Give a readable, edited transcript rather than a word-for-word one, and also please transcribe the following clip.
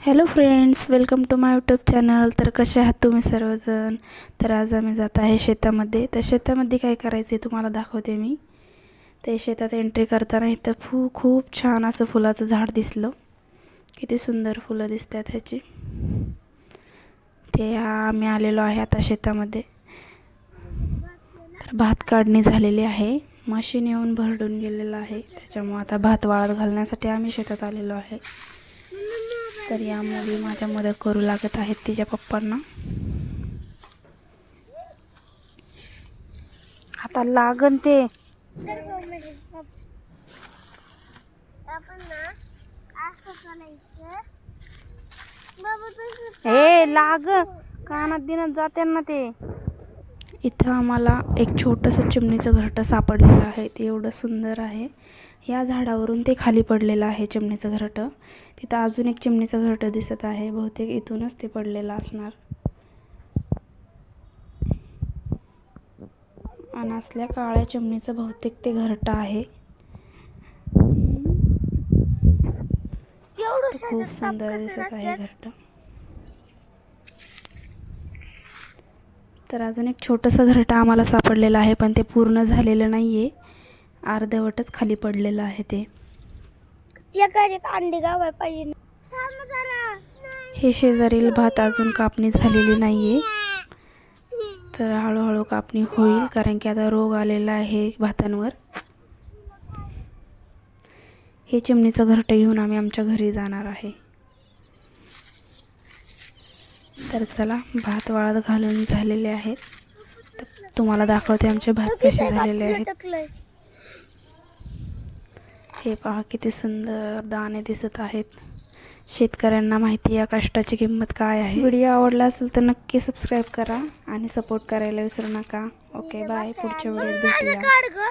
Hello friends, welcome to my YouTube channel. तर कसे आहात तुम्ही सर्वजण. तर आज आम्ही जात आहे शेतामध्ये. तर शेतामध्ये काय करायचे तुम्हाला दाखवते मी. ते शेतात एंट्री करताना इथं खूप छान असं फुलाचं झाड दिसलं. किती सुंदर फुलं दिसतात ह्याची. ते आम्ही आलेलो आहे आता शेतामध्ये. तर भात काढणी झालेली आहे. मशीन येऊन भरडून गेलेलं आहे, त्याच्यामुळे आता भात वाळत घालण्यासाठी आम्ही शेतात आलेलो आहे. तर या मुली माझ्या मदत करू लागत आहेत तिच्या पप्पांना. आता लागन ते लाग कानात दिनात जाते ना ते. इथं आम्हाला एक छोटंसं चिमणीचं घरटं सापडलेलं आहे. ते एवढं सुंदर आहे. या झाडावरून ते खाली पडलेलं आहे चिमणीचं घरटं. तिथं अजून एक चिमणीचं घरटं दिसत आहे. बहुतेक इथूनच ते पडलेलं असणार. आणि असल्या काळ्या चिमणीचं बहुतेक ते घरटं आहे. खूप सुंदर दिसत आहे घरटं. तर अजून एक छोटंसं घरटं आम्हाला सापडलेलं आहे, पण ते पूर्ण झालेलं नाही आहे. अर्धवटच खाली पडलेलं आहे ते. अंडे गावाय पाहिजे. हे शेजारील भात अजून कापणी झालेली नाही आहे. तर हळूहळू कापणी होईल, कारण की आता रोग आलेला आहे भातांवर. हे चिमणीचं घरटं घेऊन आम्ही आमच्या घरी जाणार आहे. तर चला, भात वाळत घालून झालेले आहेत. तर तुम्हाला दाखवते आमचे भात कसे झालेले आहेत. हे पहा किती सुंदर दाणे दिसत आहेत. शेतकऱ्यांना माहिती या कष्टाची किंमत काय आहे. व्हिडिओ आवडला असेल तर नक्की सबस्क्राईब करा आणि सपोर्ट करायला विसरू नका. ओके बाय, पुढच्या व्हिडिओत भेटूया.